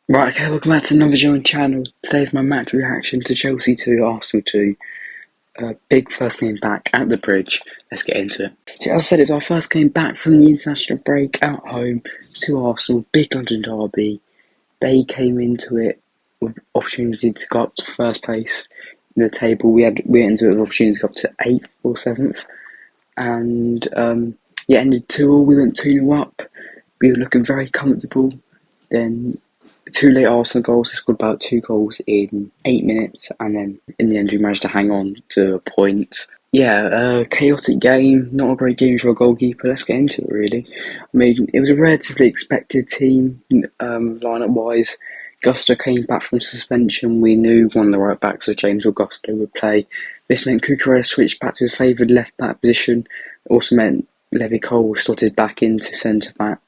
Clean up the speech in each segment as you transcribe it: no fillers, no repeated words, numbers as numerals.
Right, okay, welcome back to another video on the channel. Today's my match reaction to Chelsea 2, Arsenal 2. Big first game back at the Bridge. Let's get into it. So as I said, it's our first game back from the international break at home to Arsenal. Big London derby. They came into it with opportunity to go up to first place in the table. We went into it with opportunity to go up to 8th or 7th. And it ended 2-all. We went 2-0 up. We were looking very comfortable. Then two late Arsenal goals. They scored about 2 goals in 8 minutes, and then in the end we managed to hang on to a point. Yeah, chaotic game, not a great game for a goalkeeper. Let's get into it, really. I mean, it was a relatively expected team, lineup-wise. Gusto came back from suspension. We knew one of the right backs of James Augusto would play. This meant Cucurella switched back to his favoured left-back position. It also meant Levy Cole was slotted back into centre-back.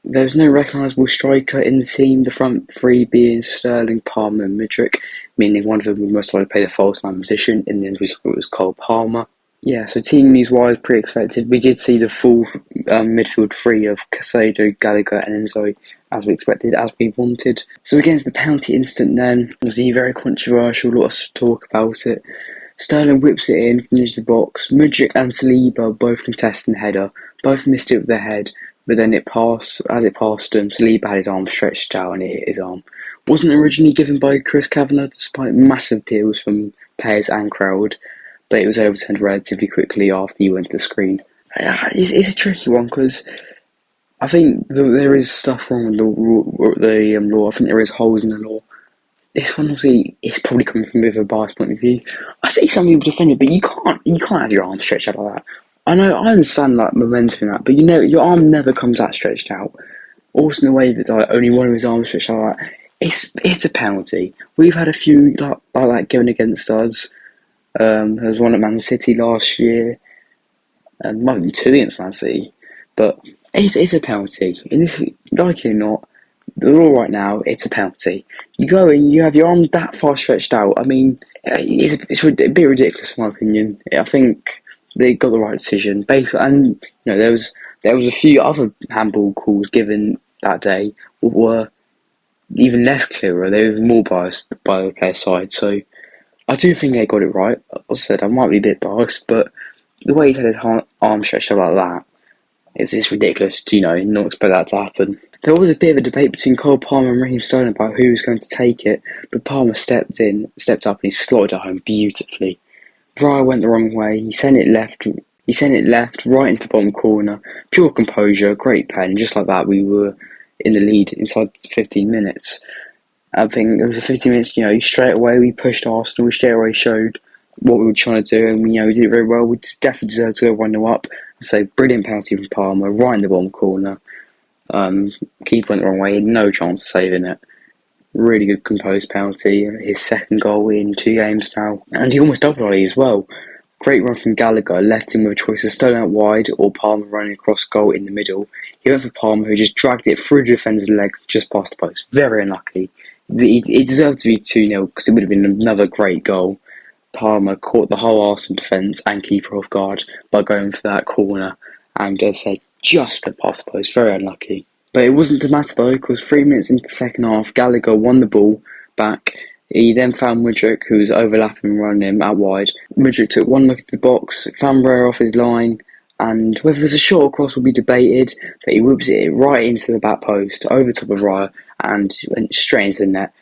There was no recognisable striker in the team, the front three being Sterling, Palmer and Mudryk, meaning one of them would most likely play the false nine position. In the end, we saw it was Cole Palmer. Yeah, so team news-wise, pretty expected. We did see the full midfield three of Casado, Gallagher and Enzo, as we expected, as we wanted. So against the penalty incident then, was very controversial, lots of talk about it. Sterling whips it in from the edge of the box. Mudryk and Saliba both contesting header, both missed it with their head. But then as it passed them, Saliba had his arm stretched out and it hit his arm. Wasn't originally given by Chris Kavanagh despite massive appeals from players and crowd, but it was overturned relatively quickly after he went to the screen. It's a tricky one because I think there is stuff wrong with the law. I think there is holes in the law. This one obviously is probably coming from a bit of a biased point of view. I see some people defend it, but you can't have your arm stretched out like that. I know, I understand like momentum in that, but your arm never comes that stretched out. Also, in the way that only one of his arms stretched out like that, it's a penalty. We've had a few like that going against us. There was one at Man City last year, and might be two against Man City, but it's a penalty. And this, like it or not, the law right now, it's a penalty. You go in, you have your arm that far stretched out. I mean, it's a bit ridiculous in my opinion. I think they got the right decision. Basically, and there was a few other handball calls given that day were even less clearer. They were more biased by the player side. So I do think they got it right. As I said, I might be a bit biased, but the way he had his arm stretched out like that, it's ridiculous to not expect that to happen. There was a bit of a debate between Cole Palmer and Raheem Sterling about who was going to take it, but Palmer stepped up, and he slotted it home beautifully. Raya went the wrong way. He sent it left right into the bottom corner. Pure composure, great pen. Just like that, we were in the lead inside 15 minutes. I think it was a 15 minutes. Straight away we pushed Arsenal. We straight away showed what we were trying to do, and we did it very well. We definitely deserved to go 1-0 up. So brilliant penalty from Palmer, right in the bottom corner. Keeper went the wrong way, had no chance of saving it. Really good composed penalty. His second goal in 2 games now. And he almost doubled Ollie as well. Great run from Gallagher, left him with a choice of Sterling out wide or Palmer running across goal in the middle. He went for Palmer, who just dragged it through the defender's legs just past the post. Very unlucky. It deserved to be 2-0 because it would have been another great goal. Palmer caught the whole Arsenal defence and keeper off guard by going for that corner. And as I said, just went past the post. Very unlucky. But it wasn't to matter though, because 3 minutes into the second half, Gallagher won the ball back. He then found Mudryk, who was overlapping and running him out wide. Mudryk took one look at the box, found Raya off his line, and whether it was a short or cross will be debated, but he whips it right into the back post, over the top of Raya, and went straight into the net.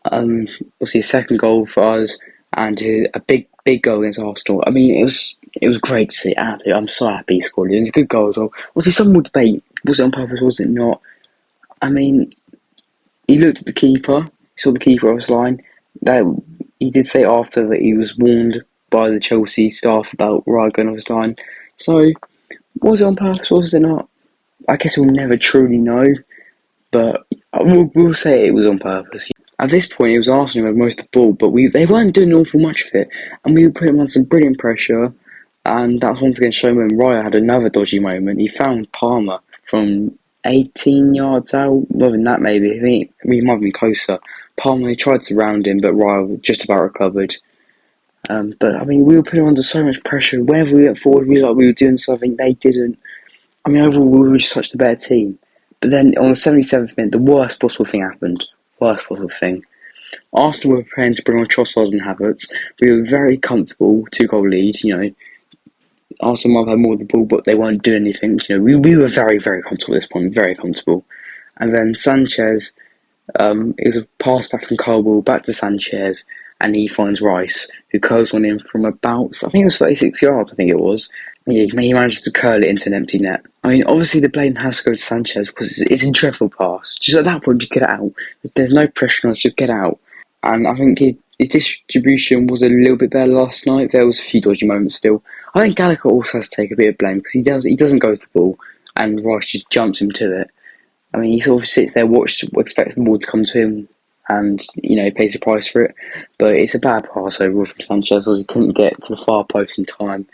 Obviously a second goal for us, and a big goal against Arsenal. I mean, it was great to see. I'm so happy he scored. It was a good goal as well. Obviously, some will debate, was it on purpose, was it not? I mean, he looked at the keeper, saw the keeper off his line. That he did say after that he was warned by the Chelsea staff about Raya going off his line. So, was it on purpose, was it not? I guess we'll never truly know, but we'll say it was on purpose. At this point, it was Arsenal who had most of the ball, but they weren't doing an awful much of it, and we were putting on some brilliant pressure. And that was once again shown when Raya had another dodgy moment. He found Palmer from 18 yards out, more than that maybe. I think he might have been closer. Palmer tried to round him, but Raya just about recovered. But I mean, we were putting under so much pressure. Whenever we went forward, we were doing something. They didn't. I mean, overall, we were just such a better team. But then on the 77th minute, the worst possible thing happened. Worst possible thing. Arsenal were preparing to bring on Trossard and Havertz. We were very comfortable, 2-goal lead. Arsenal might have had more of the ball, but they weren't doing anything. We were very, very comfortable at this point, very comfortable. And then Sanchez, it was a pass back from Cole back to Sanchez, and he finds Rice, who curls on him from about, I think it was 36 yards, I think it was. Yeah, he manages to curl it into an empty net. I mean, obviously the blame has to go to Sanchez because it's a dreadful pass. Just at that point, just get it out. There's no pressure on us, just get out. And I think his distribution was a little bit better last night. There was a few dodgy moments still. I think Gallagher also has to take a bit of blame because he doesn't go to the ball, and Rice just jumps him to it. I mean, he sort of sits there, expects the ball to come to him, and pays the price for it. But it's a bad pass overall from Sanchez, as he couldn't get to the far post in time.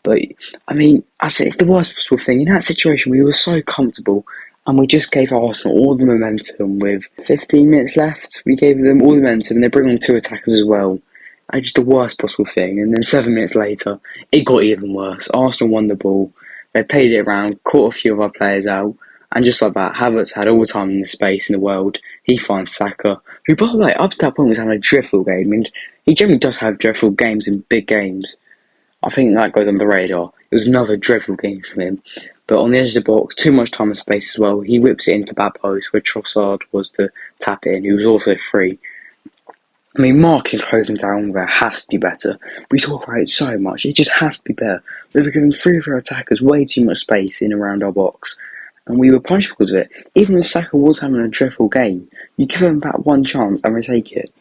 But I mean, I say it's the worst possible thing. In that situation, we were so comfortable, and we just gave Arsenal all the momentum with 15 minutes left. We gave them all the momentum, and they bring on 2 attackers as well. Just the worst possible thing. And then 7 minutes later, it got even worse. Arsenal won the ball. They played it around, caught a few of our players out, and just like that, Havertz had all the time in the space in the world. He finds Saka, who, by the way, up to that point was having a dreadful game, and he generally does have dreadful games in big games. I think that goes under the radar. It was another dreadful game from him. But on the edge of the box, too much time and space as well. He whips it into the back post where Trossard was to tap it in, who was also free. I mean, marking closing down there has to be better. We talk about it so much. It just has to be better. We were giving 3 of our attackers way too much space in around our box, and we were punished because of it. Even if Saka was having a dreadful game, you give him that one chance and they take it.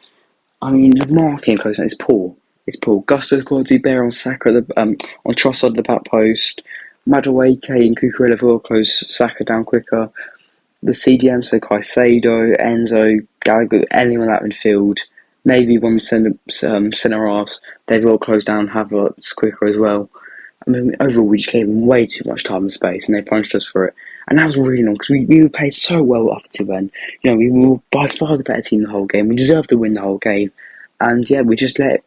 I mean, the marking closing down is poor. It's poor. Gusto's got to do better on Saka on Trossard at the back post. Madueke and Cucurella will close Saka down quicker. The CDM, so Caicedo, Enzo, Gallagher, anyone out in field, maybe one centre-halves, they've all closed down Havertz quicker as well. I mean, overall, we just gave them way too much time and space, and they punished us for it. And that was really long, because we were played so well up until then. We were by far the better team the whole game. We deserved to win the whole game. And yeah, we just let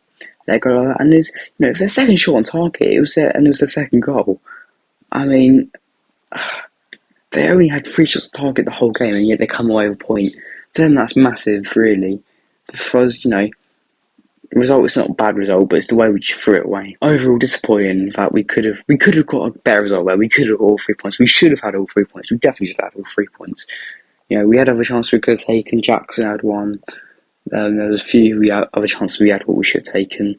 it go like that. And it was their second shot on target. It was their second goal. I mean, they only had 3 shots on target the whole game, and yet they come away with a point. For them, that's massive, really. For us, the result is not a bad result, but it's the way we just threw it away. Overall, disappointing that we could have got a better result there. We could have got all 3 points. We should have had all 3 points. We definitely should have had all 3 points. We had other chances we could have taken. Jackson had one. There was a few other chances we had what we should have taken.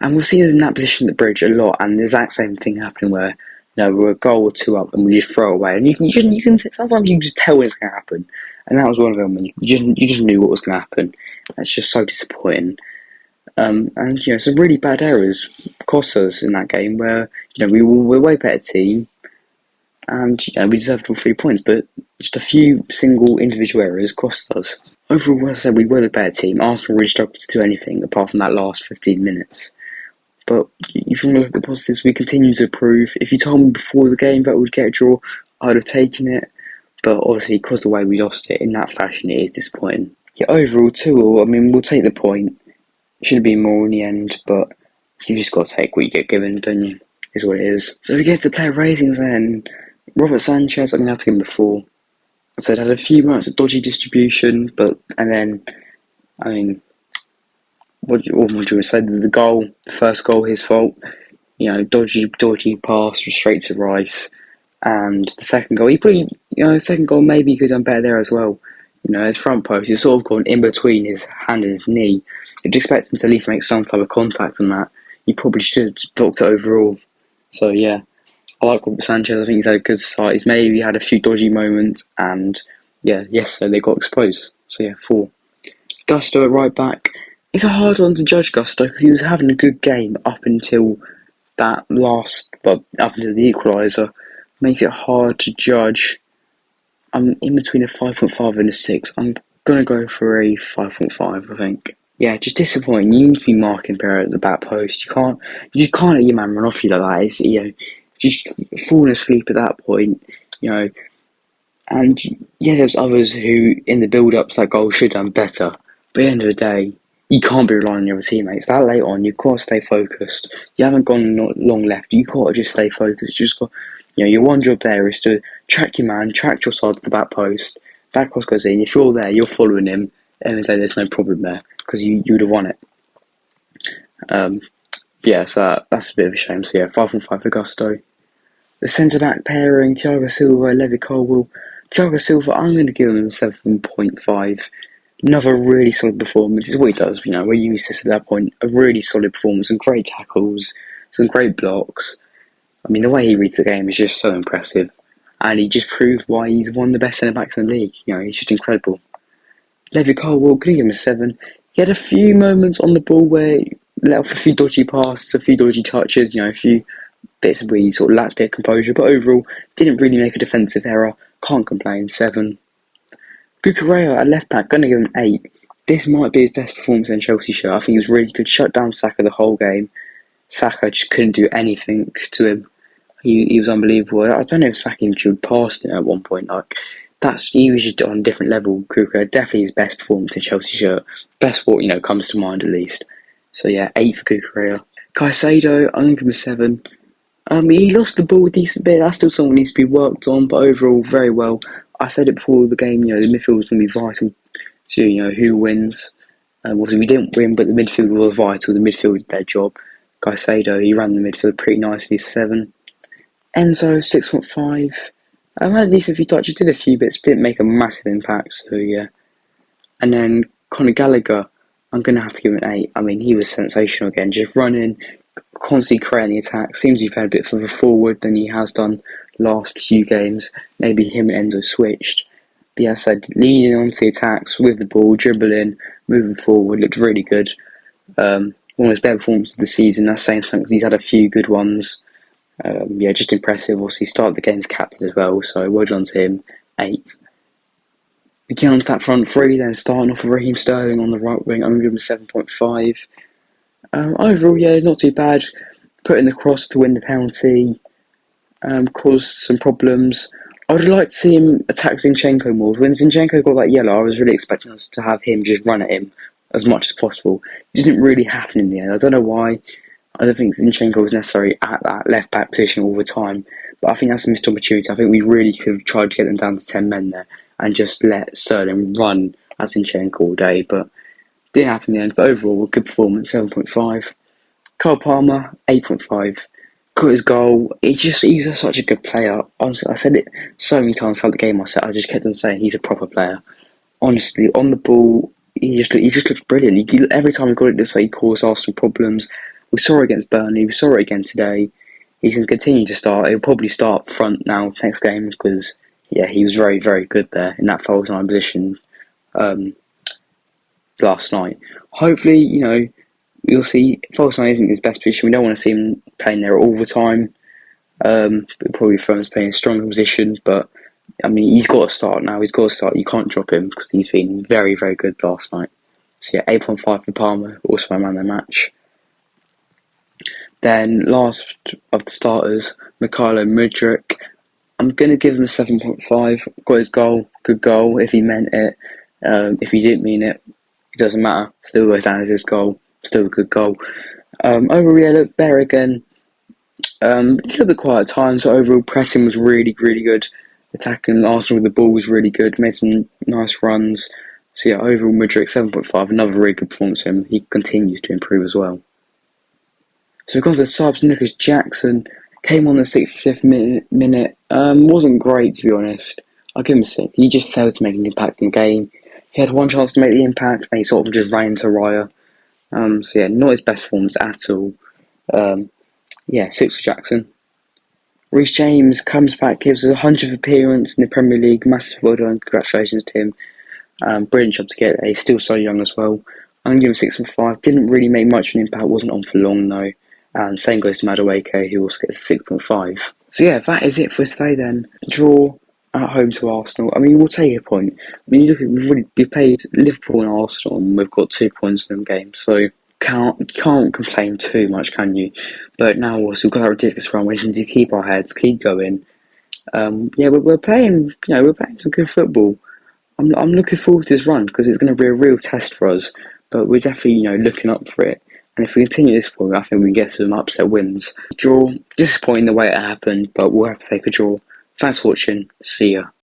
And we'll see us in that position at the bridge a lot, and the exact same thing happening where we're a goal or 2 up and we just throw it away. And you can sometimes you can just tell when it's going to happen. And that was one of them when you just knew what was going to happen. That's just so disappointing. And some really bad errors cost us in that game where we were a way better team, and we deserved all 3 points, but just a few single individual errors cost us. Overall, as I said, we were the better team. Arsenal really struggled to do anything apart from that last 15 minutes. But if you want to look at the positives, we continue to improve. If you told me before the game that we'd get a draw, I'd have taken it. But obviously, because of the way we lost it in that fashion, it is disappointing. Yeah, overall, 2-2, I mean, we'll take the point. It should have been more in the end, but you've just got to take what you get given, don't you? Is what it is. So we get to the player ratings then. Robert Sanchez, I mean, I have to give him the 4. I said, had a few moments of dodgy distribution, and then, I mean, what would you say? The first goal, his fault. Dodgy pass straight to Rice. And the second goal, maybe he could have done better there as well. His front post, he's sort of gone in between his hand and his knee. You'd expect him to at least make some type of contact on that. He probably should have blocked it overall. So yeah, I like Robert Sanchez. I think he's had a good start. He's maybe had a few dodgy moments, and yeah, yesterday they got exposed. So yeah, 4. Gusto at right back. It's a hard one to judge Gusto because he was having a good game up until up until the equaliser. Makes it hard to judge. I'm in between a 5.5 and a 6. I'm gonna go for a 5.5, I think. Yeah, just disappointing. You need to be marking Pereira at the back post. You can't let your man run off you like that. It's, just falling asleep at that point, And yeah, there's others who, in the build-up to that goal, should have done better. But at the end of the day, you can't be relying on your teammates. That late on, you've got to stay focused. You haven't gone long left. You've got to just stay focused. You just got Your one job there is to track your man, track your side to the back post, back cross goes in. If you're there, you're following him, and then there's no problem there because you would have won it. So that's a bit of a shame. So yeah, 5.5 for Gusto. The centre back pairing, Thiago Silva, Levi Colwill. Thiago Silva, I'm going to give him a 7.5. Another really solid performance. It's what he does, we're used to this at that point. A really solid performance, some great tackles, some great blocks. I mean, the way he reads the game is just so impressive. And he just proved why he's one of the best centre backs in the league. He's just incredible. Levi Colwill, going to give him a 7. He had a few moments on the ball where he let off a few dodgy passes, a few dodgy touches, a few bits where he sort of lacked a bit of composure. But overall, didn't really make a defensive error. Can't complain, 7. Cucurella at left back, going to give him 8. This might be his best performance in Chelsea shirt. I think he was really good. Shut down Saka the whole game. Saka just couldn't do anything to him. He was unbelievable. I don't know if Saka even past him at one point. He was just on a different level. Cucurella, definitely his best performance in Chelsea shirt. Best what comes to mind at least. So yeah, 8 for Cucurella. Caicedo, I'm going to give him a 7. He lost the ball a decent bit. That's still something that needs to be worked on, but overall, very well. I said it before the game, the midfield was going to be vital to, who wins. Obviously, we didn't win, but the midfield was vital. The midfield did their job. Caicedo, he ran the midfield pretty nicely, 7. Enzo, 6.5. Had a decent few touches, did a few bits, didn't make a massive impact, so yeah. And then Conor Gallagher, I'm going to have to give him an 8. I mean, he was sensational again, just running, constantly creating the attack. Seems to be playing a bit further forward than he has done last few games. Maybe him and Enzo switched. But yeah, I said, leading on to the attacks with the ball, dribbling, moving forward, looked really good. One of his better performances of the season. That's saying something because he's had a few good ones. Just impressive. Also, he started the game as captain as well, so well done to him. 8. We get on to that front three, then starting off with Raheem Sterling on the right wing. I'm going to give him 7.5. Overall, not too bad. Putting the cross to win the penalty caused some problems. I would like to see him attack Zinchenko more. When Zinchenko got that yellow, I was really expecting us to have him just run at him as much as possible. It didn't really happen in the end. I don't know why. I don't think Zinchenko was necessarily at that left-back position all the time. But I think that's a missed opportunity. I think we really could have tried to get them down to 10 men there and just let Sterling run at Zinchenko all day. But didn't happen in the end. But overall, a good performance, 7.5. Cole Palmer, 8.5. Got his goal. He's such a good player. Honestly, I said it so many times throughout the game. I just kept on saying he's a proper player. Honestly, on the ball, he just looks brilliant. Every time he got it, just he caused Arsenal problems. We saw it against Burnley. We saw it again today. He's going to continue to start. He'll probably start front now next game because he was very, very good there in that false nine position last night. Hopefully, we'll see. False nine isn't his best position. We don't want to see him playing there all the time. We'll probably prefer him playing in a stronger position, but I mean, he's got to start now. He's got to start. You can't drop him because he's been very, very good last night. So 8.5 for Palmer, also my man of the match. Then last of the starters, Mykhailo Mudryk. I'm going to give him a 7.5. Got his goal, good goal if he meant it. If he didn't mean it, it doesn't matter. Still goes down as his goal. Still a good goal. Overall, looked better again. A little bit quiet at times, but overall pressing was really, really good. Attacking Arsenal with the ball was really good. Made some nice runs. So overall Mudryk 7.5. Another really good performance from him. He continues to improve as well. So we've got the subs. Nicholas Jackson came on the 67th minute. Wasn't great, to be honest. I'll give him a 6. He just failed to make an impact in the game. He had one chance to make the impact, and he sort of just ran into Raya. Not his best performance at all. 6 for Jackson. Reece James comes back, gives us 100th appearance in the Premier League. Massive well done. Congratulations to him. Brilliant job to get there. He's still so young as well. I'm going to give him 6.5. Didn't really make much of an impact. Wasn't on for long though. And same goes to Madueke, who also gets 6.5. So that is it for today then. Draw at home to Arsenal. I mean, we'll take a point. I mean, you look at we've played Liverpool and Arsenal, and we've got 2 points in them games. So can't complain too much, can you? But now also we've got that ridiculous run. We need to keep our heads, keep going. We're playing. We're playing some good football. I'm looking forward to this run because it's going to be a real test for us. But we're definitely looking up for it. And if we continue this way, I think we can get some upset wins. Draw, disappointing the way it happened, but we'll have to take a draw. Thanks for watching. See ya.